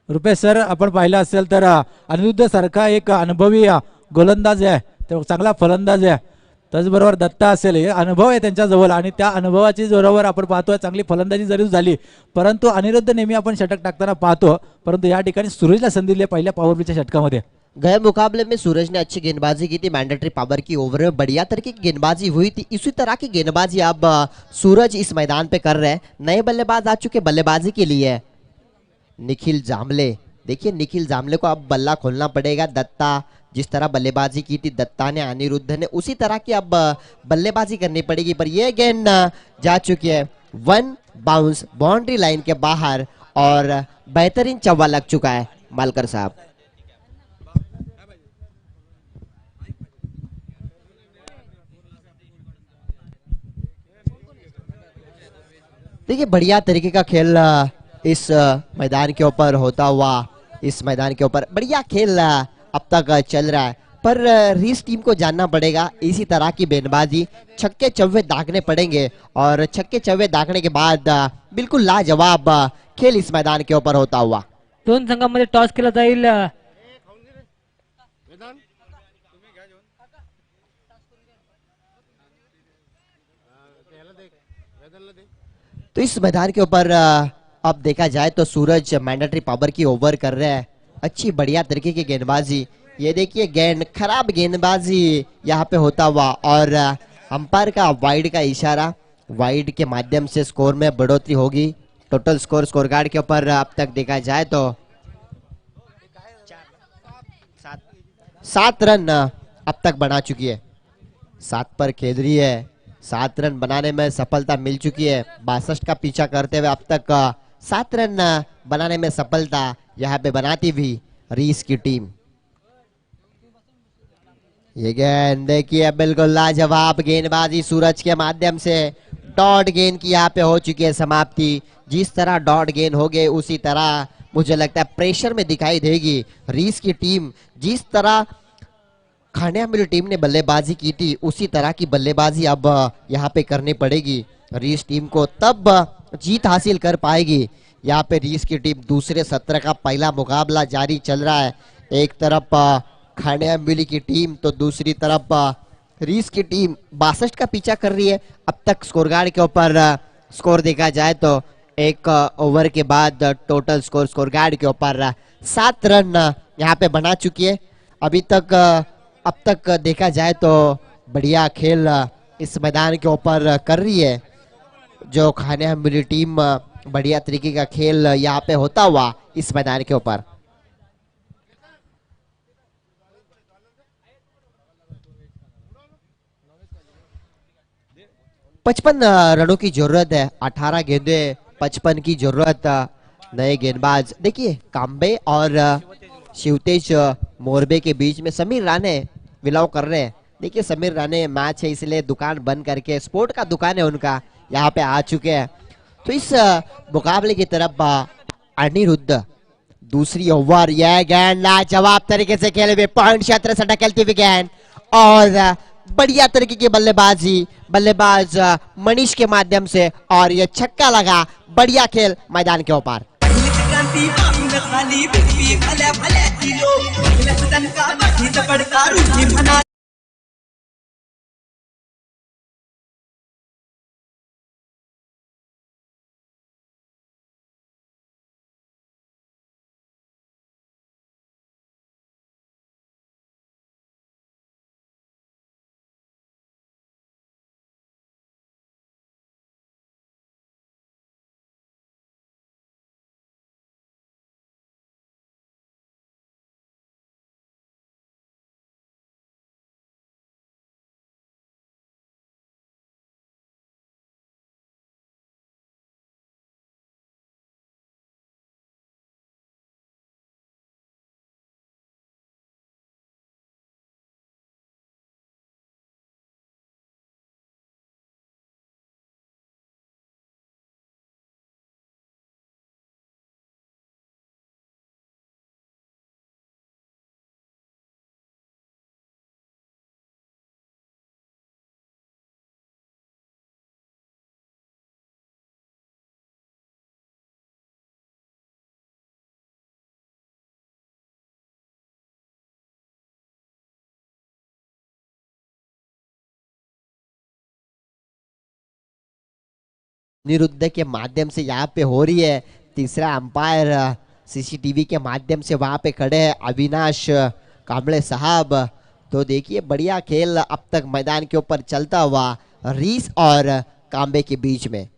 रुपेश सर आपण पाहिलं असेल तर अनिरुद्ध सारखा एक अनुभवी गोलंदाज आहे तो चांगला फलंदाज आहे. त्याचबरोबर दत्ता असेल हे अनुभव आहे त्यांच्याजवळ आणि त्या अनुभवाची जोरावर आपण पाहतोय चांगली फलंदाजी जरी झाली परंतु अनिरुद्ध नेहमी आपण षटक टाकताना पाहतो परंतु या ठिकाणी सूरजला संधी दिली पहिल्या पॉवर प्लेच्या षटकामध्ये. गए मुकाबले में सूरज ने अच्छी गेंदबाजी की थी. मैंडेटरी पावर की ओवर में बढ़िया तरीके की गेंदबाजी हुई थी. इसी तरह की गेंदबाजी अब सूरज इस मैदान पे कर रहे हैं. नए बल्लेबाज आ चुके बल्लेबाजी के लिए. निखिल जामले देखिए निखिल जामले को अब बल्ला खोलना पड़ेगा. दत्ता जिस तरह बल्लेबाजी की थी दत्ता ने अनिरुद्ध ने उसी तरह की अब बल्लेबाजी करनी पड़ेगी. पर यह गेंद जा चुकी है 1 बाउंस बाउंड्री लाइन के बाहर और बेहतरीन चौवा लग चुका है मालकर साहब. देखिए बढ़िया तरीके का खेल इस मैदान के ऊपर होता हुआ इस मैदान के ऊपर बढ़िया खेल अब तक चल रहा है. पर रीस टीम को जानना पड़ेगा इसी तरह की गेंदबाजी छक्के चौवे दागने पड़ेंगे और छक्के चौवे दागने के बाद बिल्कुल लाजवाब खेल इस मैदान के ऊपर होता हुआ. दोन संघांमध्ये टॉस केला जाईल. तो इस मैदान के ऊपर अब देखा जाए तो सूरज मैंडेटरी पावर की ओवर कर रहे हैं. अच्छी बढ़िया तरीके की गेंदबाजी. ये देखिए गेंद खराब गेंदबाजी यहाँ पे होता हुआ और अंपायर का वाइड का इशारा. वाइड के माध्यम से स्कोर में बढ़ोतरी होगी. टोटल स्कोर स्कोर कार्ड के ऊपर अब तक देखा जाए तो 7 रन अब तक बना चुकी है. 7 पर खेल रही है. 7 रन बनाने में सफलता मिल चुकी है. 62 का पीछा करते हुए अब तक 7 रन बनाने में सफलता यहाँ पे बनाती हुई रीस की टीम. ये गेंद देखिए बिल्कुल लाजवाब गेंदबाजी सूरज के माध्यम से डॉट गेंद की यहाँ पे हो चुकी है समाप्ति. जिस तरह डॉट गेंद हो गए उसी तरह मुझे लगता है प्रेशर में दिखाई देगी रीस की टीम. जिस तरह खानियामिल टीम ने बल्लेबाजी की थी उसी तरह की बल्लेबाजी अब यहाँ पे करनी पड़ेगी रीस टीम को. तब जीत हासिल कर पाएगी. यहाँ पे रीस की टीम दूसरे सत्र का पहला मुकाबला जारी चल रहा है. एक तरफ खानियामिल की टीम तो दूसरी तरफ रीस की टीम 62 का पीछा कर रही है. अब तक स्कोर कार्ड के ऊपर स्कोर देखा जाए तो एक ओवर के बाद टोटल स्कोर स्कोर कार्ड के ऊपर 7 रन यहाँ पे बना चुकी है. अभी तक अब तक देखा जाए तो बढ़िया खेल इस मैदान के ऊपर कर रही है जो खानियामिल टीम. बढ़िया तरीके का खेल यहाँ पे होता हुआ इस मैदान के ऊपर. पचपन रनों की जरूरत है. 18 गेंदे 55 की जरूरत. नए गेंदबाज देखिए कांबे और शिवतेज मोरबे के बीच में समीर राणे विलाव कर रहे हैं. देखिए समीर राणे मैच है इसलिए दुकान बंद करके स्पोर्ट का दुकान है उनका यहाँ पे आ चुके हैं. तो इस मुकाबले की तरफ अनिरुद्ध दूसरी ओवर. यह गेंद लाजवाब तरीके से खेले हुए पॉइंट क्षेत्र से ढकेलती हुई गेंद और बढ़िया तरीके की बल्लेबाजी, बल्लेबाज मनीष के माध्यम से, और ये छक्का लगा। बढ़िया खेल मैदान के ऊपर। क्रांती पाहून खाली पृथ्वी भल्या भल्याची लोक निघल्याचं दणका बाकीचा पडका रुची म्हणा निरुद्ध के माध्यम से यहाँ पे हो रही है। तीसरा अंपायर सीसीटीवी के माध्यम से वहां पे खड़े हैं अविनाश कांबळे साहब। तो देखिए बढ़िया खेल अब तक मैदान के ऊपर चलता हुआ रीस और कांबे के बीच में।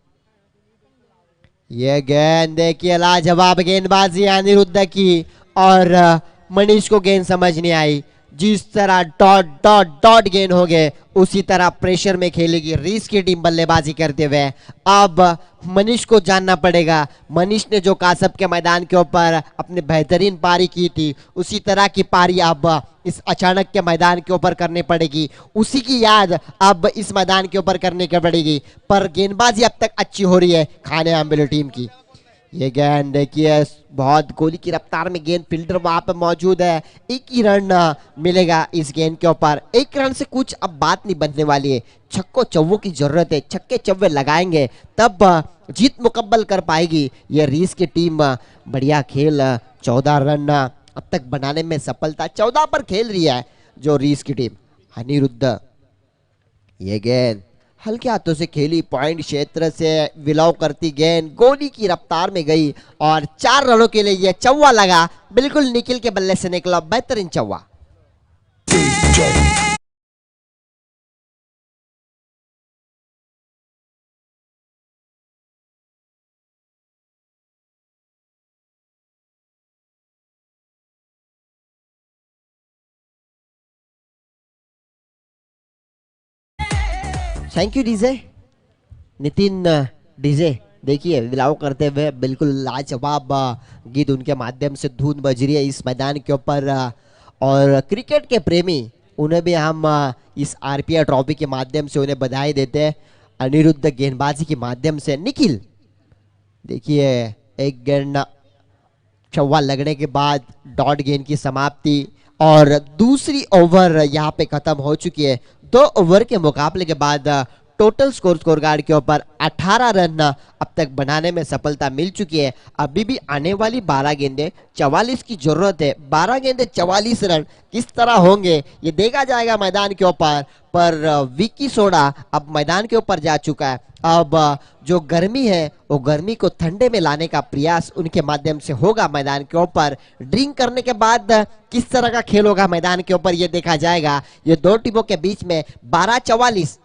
ये गेंद देखिए लाजवाब गेंदबाजी अनिरुद्ध की, और मनीष को गेंद समझ नहीं आई। जिस तरह डॉट डॉट डॉट गेंद हो गए उसी तरह प्रेशर में खेलेगी रीस की टीम बल्लेबाजी करते हुए। अब मनीष को जानना पड़ेगा, मनीष ने जो कासब के मैदान के ऊपर अपने बेहतरीन पारी की थी उसी तरह की पारी अब इस अचानक के मैदान के ऊपर करनी पड़ेगी। उसी की याद अब इस मैदान के ऊपर करने की पड़ेगी। पर गेंदबाजी अब तक अच्छी हो रही है खाने आंबेले टीम की। ये गेंद देखिए बहुत गोली की रफ्तार में गेंद, फील्डर वहां पे मौजूद है। एक ही रन मिलेगा इस गेंद के ऊपर। एक रन से कुछ अब बात नहीं बनने वाली है, छक्को चौवों की जरूरत है। छक्के चौवे लगाएंगे तब जीत मुकम्मल कर पाएगी ये रीस की टीम। बढ़िया खेल, 14 रन अब तक बनाने में सफलता 14 पर खेल रही है जो रीस की टीम। अनिरुद्ध ये गेंद हल्के हाथों से खेली, पॉइंट क्षेत्र से विलाव करती गेंद गोली की रफ्तार में गई और 4 रनों के लिए यह चौवा लगा। बिल्कुल निखिल के बल्ले से निकला बेहतरीन चौवा। Thank you DJ Nitin DJ. देखिए विलाव करते हुए बिल्कुल लाजवाब गीत उनके माध्यम से धुन बज रही है इस मैदान के ऊपर। और क्रिकेट के प्रेमी उन्हें भी हम इस आरपीआई ट्रॉफी के माध्यम से उन्हें बधाई देते हैं। अनिरुद्ध गेंदबाजी के माध्यम से निखिल देखिए एक गेंद चौवा लगने के बाद डॉट गेंद की समाप्ति, और दूसरी ओवर यहाँ पे खत्म हो चुकी है। 2 ओवर के मुकाबले के बाद टोटल स्कोर कार्ड के ऊपर 18 रन अब तक बनाने में सफलता मिल चुकी है। अभी भी आने वाली 12 गेंदें 44 की जरूरत है। 12 गेंदें 44 रन किस तरह होंगे ये देखा जाएगा मैदान के ऊपर। पर विकी सोडा अब मैदान के ऊपर जा चुका है। अब जो गर्मी है वो गर्मी को ठंडे में लाने का प्रयास उनके माध्यम से होगा मैदान के ऊपर। ड्रिंक करने के बाद किस तरह का खेल होगा मैदान के ऊपर ये देखा जाएगा। ये 2 टीमों के बीच में 12-44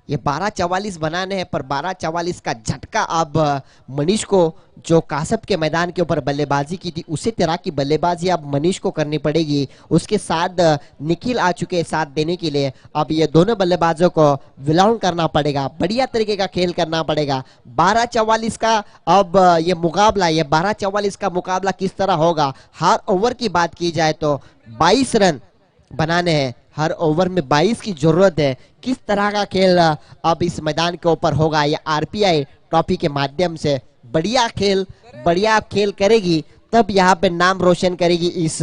ये 12-44 बनाने हैं, पर 12-44 का झटका अब मनीष को जो कासब के मैदान के ऊपर बल्लेबाजी की थी उसी तरह की बल्लेबाजी अब मनीष को करनी पड़ेगी। उसके साथ निखिल आ चुके हैं साथ देने के लिए। अब ये दोनों बल्लेबाजों को विलाउन करना पड़ेगा, बढ़िया तरीके का खेल करना पड़ेगा। 12-44 का अब ये मुकाबला, ये 12-44 का मुकाबला किस तरह होगा। हर ओवर की बात की जाए तो 22 रन बनाने हैं, हर ओवर में 22 की जरूरत है। किस तरह का खेल अब इस मैदान के ऊपर होगा ये आरपीआई ट्रॉफी के माध्यम से। बढ़िया खेल करेगी तब यहाँ पे नाम रोशन करेगी इस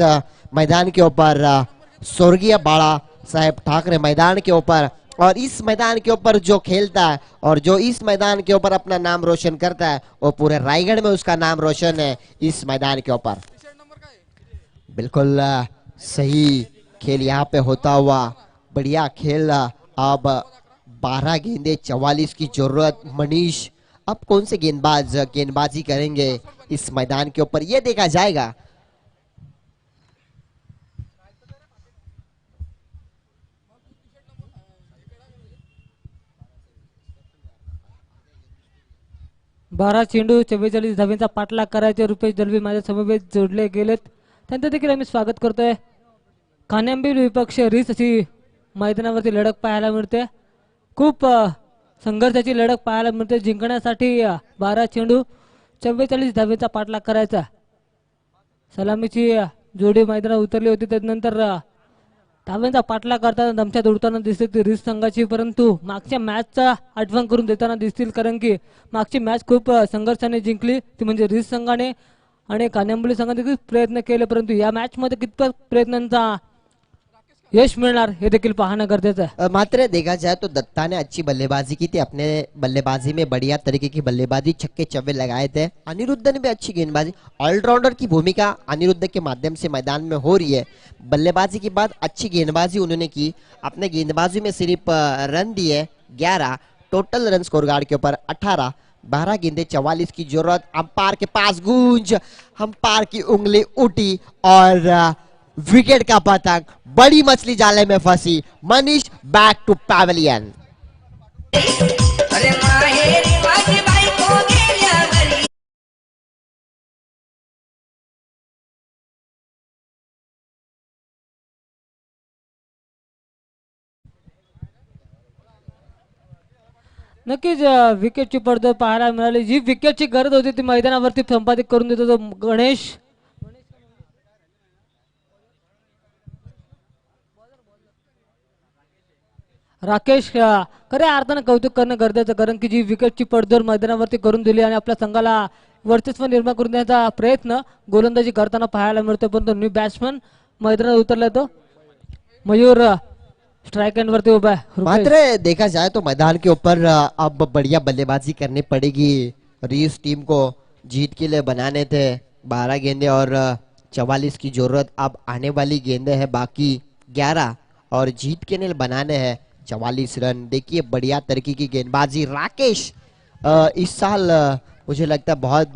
मैदान के ऊपर स्वर्गीय बाड़ा साहेब ठाकरे मैदान के ऊपर, और इस मैदान के ऊपर जो खेलता है और जो इस मैदान के ऊपर अपना नाम रोशन करता है वो पूरे रायगढ़ में उसका नाम रोशन है इस मैदान के ऊपर। बिल्कुल सही खेल यहाँ पे होता हुआ, बढ़िया खेल। अब 12 गेंदे 44 की जरूरत। मनीष अब कौन से गेंदबाज गेंदबाजी करेंगे इस मैदान के ऊपर ये देखा जाएगा। बारा चेंडू 44 धावेंचा पाठलाग करायचे रुपेश दलवी माझ्या समवेत जोडले गेलेत, त्यांचं देखील आम्ही स्वागत करतोय। कान्यांबील विपक्ष रीस अशी मैदानावरती लढत पाहायला मिळते, खूप संघर्षाची लढत पाहायला मिळते। जिंकण्यासाठी 12 चेंडू 44 धावेंचा पाठलाग करायचा। सलामीची जोडी मैदानात उतरली होती, त्यानंतर धावेंचा पाठलाग करताना दमछाक उडताना दिसते ती रीस संघाची, परंतु मागच्या मॅचचा आठवण करून देताना दिसतील, कारण की मागची मॅच खूप संघर्षाने जिंकली ती म्हणजे रीस संघाने, आणि कान्यांबोली संघाने देखील प्रयत्न केले, परंतु या मॅच मध्ये कितपत प्रयत्नांचा यश मिळणार हे देखील पाहणं गरजेचं आहे। मात्र देखा जाए तो दत्ता ने अच्छी बल्लेबाजी की थी, अपने बल्लेबाजी में बढ़िया तरीके की बल्लेबाजी, छक्के चौके लगाए थे। अनिरुद्ध ने भी अच्छी गेंदबाजी, ऑलराउंडर की भूमिका अनिरुद्ध के माध्यम से मैदान में हो रही है। बल्लेबाजी की बात, अच्छी गेंदबाजी उन्होंने की, अपने गेंदबाजी में सिर्फ रन दिए 11, टोटल रन स्कोर गार्ड के ऊपर 18, 12 गेंदे 44 की जरूरत। अंपायर के पास गूंज, अंपायर की उंगली उठी और विकेट का पतंग, बड़ी मछली जाले में फंसी। Manish back to pavilion. अरे माहेरी माझी बायको गेल्या घरी। नक्कीच विकेटची पडझड पाहायला मिळाली, जी विकेटची गरज होती ती मैदानावरती संपादित करून देतो तो गणेश। राकेश खऱ्या अर्थानं कौतुक करणं गरजेचं, कारण की जी विकेटची पडझड मैदानावरती करून दिली आणि आपल्या संघाला वर्चस्व निर्माण करून देण्याचा प्रयत्न गोलंदाजी करताना पाहायला मिळतो, पण तो न्यू बॅट्समन मैदानात उतरला तो मयूर स्ट्राइक एंड वरती उभा है। मात्र देखा जाए तो मैदान के ऊपर अब बढ़िया बल्लेबाजी करनी पड़ेगी रीस टीम को, जीत के लिए बनाने थे 12 गेंदे और 44 की जरूरत। अब आने वाली गेंदे है बाकी 11 और जीत के लिए बनाने हैं 44 रन। देखिए बढ़िया तरीके की गेंदबाजी राकेश, इस साल मुझे लगता है बहुत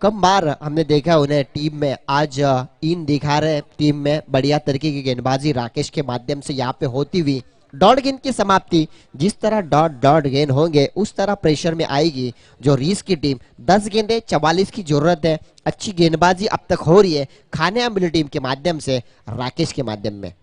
कम बार हमने देखा उन्हें टीम में, आज इन दिखा रहे टीम में। बढ़िया तरीके की गेंदबाजी राकेश के माध्यम से यहाँ पे होती हुई डॉट गेंद की समाप्ति। जिस तरह डॉट गेंद होंगे उस तरह प्रेशर में आएगी जो रीस की टीम। 10 गेंदे 44 की जरूरत है। अच्छी गेंदबाजी अब तक हो रही है खाने अम्बिली टीम के माध्यम से, राकेश के माध्यम में।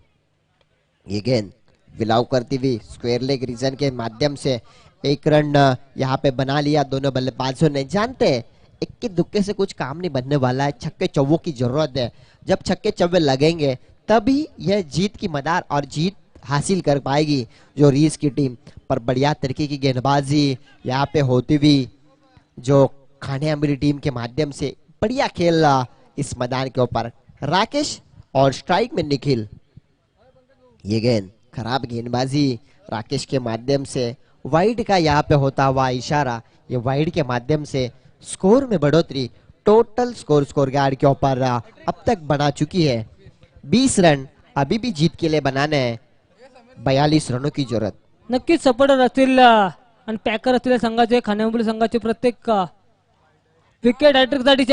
ये गेंद विलाव करती हुई स्क्वायर लेग रीजन के माध्यम से 1 रन यहाँ पे बना लिया दोनों बल्लेबाजों ने। जानते हैं इक्के दुक्के से कुछ काम नहीं बनने वाला है, छक्के चौवों की जरूरत है। जब छक्के चौवे लगेंगे तभी यह जीत की मदार और जीत हासिल कर पाएगी जो रीस की टीम। पर बढ़िया तरीके की गेंदबाजी यहाँ पे होती हुई जो खाने अम्बिली टीम के माध्यम से, बढ़िया खेल इस मैदान के ऊपर। राकेश और स्ट्राइक में निखिल। ये गेंद खराब गेंदबाजी राकेश के माध्यम से, वाइड का यहाँ पे होता हुआ इशारा, ये वाइड के माध्यम से स्कोर में बढ़ोतरी। टोटल स्कोर गार्ड के ऊपर अब तक बना चुकी है 20 रन। अभी भी जीत के लिए बनाने हैं 42 रनों की जरूरत। नक्कीच सपोर्टर असतील आणि पॅकर असलेल्या संघाचे, खाण्यामुळे संघाचे प्रत्येक विकेट हॅट्रिकसाठी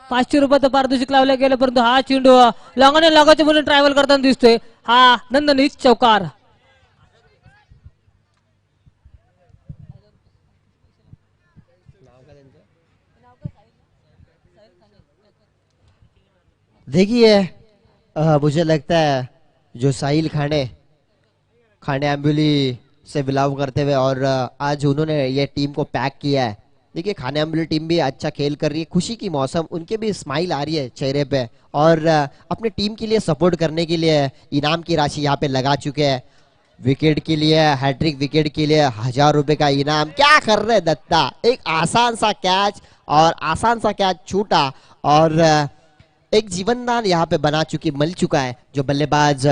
500 रुपयाचं पारितोषिक लावलं गेलं, परंतु हा चेंडू लॉंगने लगाचे म्हणून ट्रॅव्हल करताना दिसतोय। हा नंदनीत चौकार। देखिए मुझे लगता है जो साहिल खाने अम्बुली से बिलाव करते हुए और आज उन्होंने ये टीम को पैक किया है। देखिए खाने अम्बुली टीम भी अच्छा खेल कर रही है, खुशी की मौसम, उनके भी स्माइल आ रही है चेहरे पे, और अपने टीम के लिए सपोर्ट करने के लिए इनाम की राशि यहाँ पे लगा चुके हैं। विकेट के लिए, हैट्रिक विकेट के लिए 1000 रुपए का इनाम। क्या कर रहे दत्ता, एक आसान सा कैच और आसान सा कैच छूटा और एक जीवनदान यहाँ पे बना चुकी मिल चुका है जो बल्लेबाज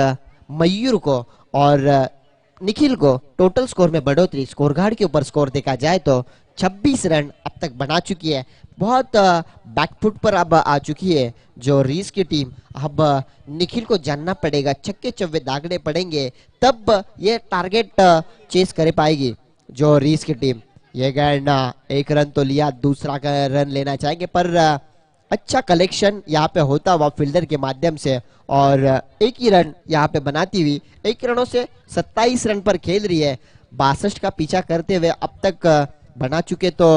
मयूर को और निखिल को टोटल स्कोर में बढ़ोतरी। स्कोर कार्ड के ऊपर स्कोर देखा जाए तो 26 रन अब तक बना चुकी है। बहुत बैकफुट पर अब आ चुकी है जो रीस की टीम। अब निखिल को जानना पड़ेगा, छक्के चौवे दागने पड़ेंगे तब ये टारगेट चेस कर पाएगी जो रीस की टीम। ये गेंद एक रन तो लिया, दूसरा का रन लेना चाहेंगे पर अच्छा कलेक्शन यहाँ पे होता हुआ फील्डर के माध्यम से और एक ही रन यहाँ पे बनाती हुई 1 रनों से 27 रन पर खेल रही है। 62 का पीछा करते हुए अब तक बना चुके तो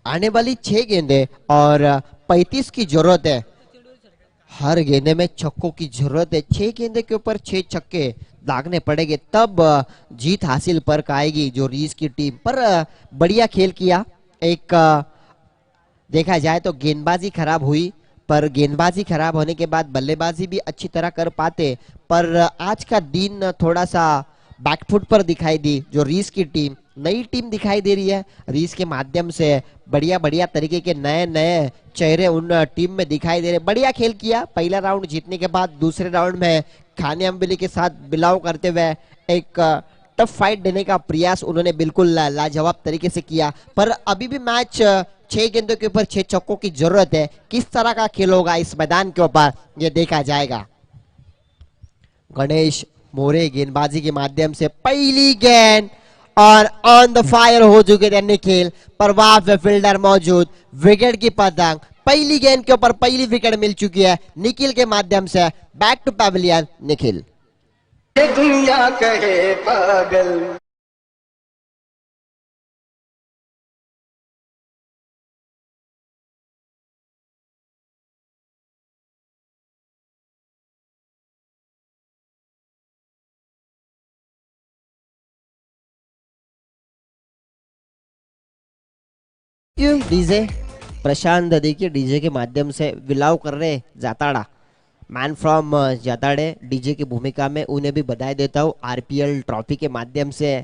आने वाली 6 गेंदे और 35 की जरूरत है। हर गेंदे में छक्कों की जरूरत है। 6 गेंदे के ऊपर 6 छक्के दागने पड़ेंगे तब जीत हासिल पर आएगी जो रीस की टीम। पर बढ़िया खेल किया। एक देखा जाए तो गेंदबाजी खराब हुई पर गेंदबाजी खराब होने के बाद बल्लेबाजी भी अच्छी तरह कर पाते, पर आज का दिन थोड़ा सा बैकफुट पर दिखाई दी जो रीस की टीम। नई टीम दिखाई दे रही है रीस के माध्यम से। बढ़िया बढ़िया तरीके के नए नए चेहरे उन टीम में दिखाई दे रहे। बढ़िया खेल किया। पहला राउंड जीतने के बाद दूसरे राउंड में खाने अम्बिली के साथ बिलाव करते हुए एक टफ फाइट देने का प्रयास उन्होंने बिल्कुल लाजवाब तरीके से किया। पर अभी भी मैच 6 गेंदों के ऊपर 6 छक्कों की जरूरत है। किस तरह का खेल होगा इस मैदान के ऊपर ये देखा जाएगा। गणेश मोरे गेंदबाजी के माध्यम से पहली गेंद और ऑन द फायर हो चुके थे निखिल, पर वहां पे फील्डर मौजूद। विकेट की पतंग पहली गेंद के ऊपर पहली विकेट मिल चुकी है निखिल के माध्यम से। Back to pavilion Nikhil. ये दुनिया कहे पागल। डीजे प्रशांत देखिए डीजे के माध्यम से विलाव कर रहे जाताड़ा मैन फ्रॉम जाताड़े डीजे की भूमिका में। उन्हें भी बधाई देता हूँ आरपीएल ट्रॉफी के माध्यम से।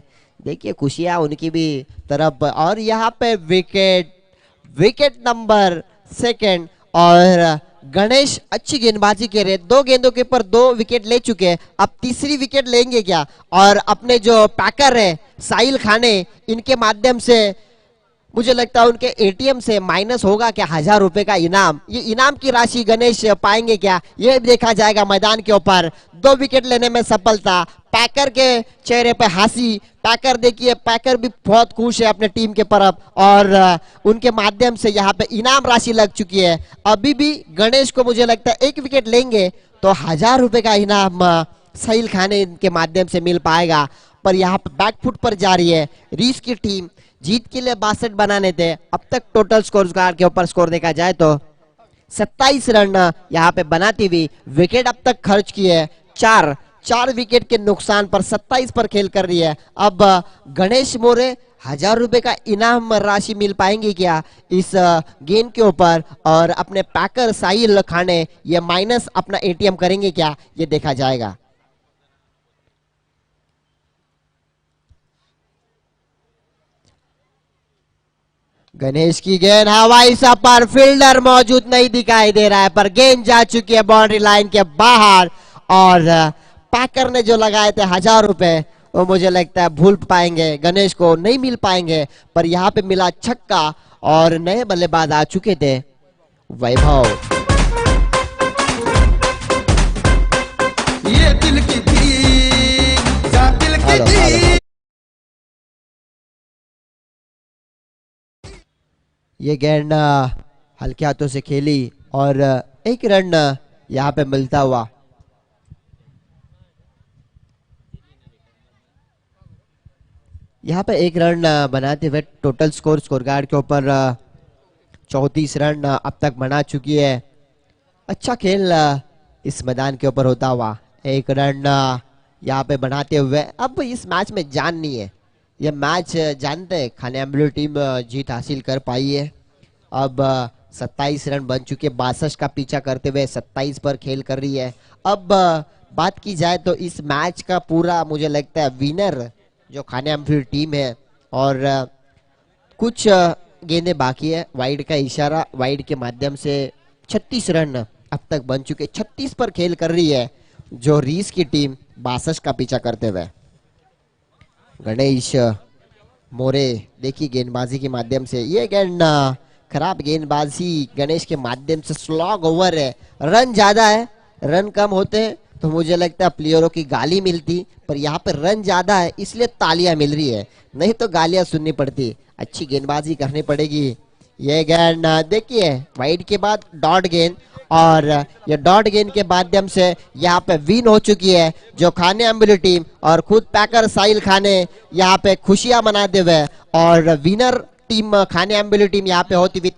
देखिए खुशियाँ उनकी भी तरफ। और यहाँ पे विकेट नंबर 2 और गणेश अच्छी गेंदबाजी के रहे। 2 गेंदों के ऊपर 2 विकेट ले चुके हैं। अब तीसरी विकेट लेंगे क्या? और अपने जो पैकर है साहिल खाने, इनके माध्यम से मुझे लगता है उनके एटीएम से माइनस होगा क्या 1000 रुपए का इनाम। ये इनाम की राशि गणेश पाएंगे क्या ये देखा जाएगा मैदान के ऊपर। 2 विकेट लेने में सफलता। पैकर के चेहरे पे हंसी। पैकर देखिए पैकर भी बहुत खुश है अपने टीम के तरफ और उनके माध्यम से यहाँ पे इनाम राशि लग चुकी है। अभी भी गणेश को मुझे लगता है 1 विकेट लेंगे तो 1000 रुपए का इनाम साहिल खाने के माध्यम से मिल पाएगा। पर यहाँ पे बैकफुट पर जा रही है रीस की टीम। जीत के लिए 62 बनाने थे। अब तक टोटल स्कोर कार्ड के ऊपर स्कोर देखा जाए तो 27 रन यहाँ पे बनाती हुई विकेट अब तक खर्च की है। 4 विकेट के नुकसान पर 27 पर खेल कर रही है। अब गणेश मोरे 1000 रुपए का इनाम राशि मिल पाएंगे क्या इस गेम के ऊपर? और अपने पैकर साहिल खाने ये माइनस अपना एटीएम करेंगे क्या ये देखा जाएगा। गणेश की गेंद हवाई सफर। फील्डर मौजूद नहीं दिखाई दे रहा है पर गेंद जा चुकी है बाउंड्री लाइन के बाहर। और पैकर ने जो लगाए थे 1000 रुपए वो मुझे लगता है भूल पाएंगे, गणेश को नहीं मिल पाएंगे। पर यहाँ पे मिला छक्का और नए बल्लेबाज आ चुके थे वैभव। ये दिल की थी जा दिल की थी। ये गेंद हल्के हाथों से खेली और 1 रन यहाँ पे मिलता हुआ। यहाँ पे 1 रन बनाते हुए टोटल स्कोर कार्ड के ऊपर 34 रन अब तक बना चुकी है। अच्छा खेल इस मैदान के ऊपर होता हुआ। 1 रन यहाँ पे बनाते हुए अब इस मैच में जान नहीं है। ये मैच जानते हैं खाने अम्बिली टीम जीत हासिल कर पाई है। अब 27 रन बन चुके। 62 का पीछा करते हुए 27 पर खेल कर रही है। अब बात की जाए तो इस मैच का पूरा मुझे लगता है विनर जो खाने अम्बिली टीम है। और कुछ गेंदे बाकी है। वाइड का इशारा, वाइड के माध्यम से 36 रन अब तक बन चुके। 36 पर खेल कर रही है जो रीस की टीम 62 का पीछा करते हुए। गणेश मोरे देखिए गेंदबाजी के माध्यम से ये गेंद खराब गेंदबाजी गणेश के माध्यम से स्लॉग ओवर है। रन ज्यादा है, रन कम होते हैं तो मुझे लगता है प्लेयरों की गाली मिलती, पर यहाँ पे रन ज्यादा है इसलिए तालियां मिल रही है, नहीं तो गालियां सुननी पड़ती। अच्छी गेंदबाजी करनी पड़ेगी। ये गेंद देखिए वाइड के बाद डॉट गेंद, और ये डॉट गेंद के माध्यम से यहाँ पे विन हो चुकी है जो खाने अम्बुली टीम, और खुद पैकर साहिल खाने यहाँ पे खुशियां मनाते हुए, और विनर टीम खाने अम्बुली टीम यहाँ पे होती हुई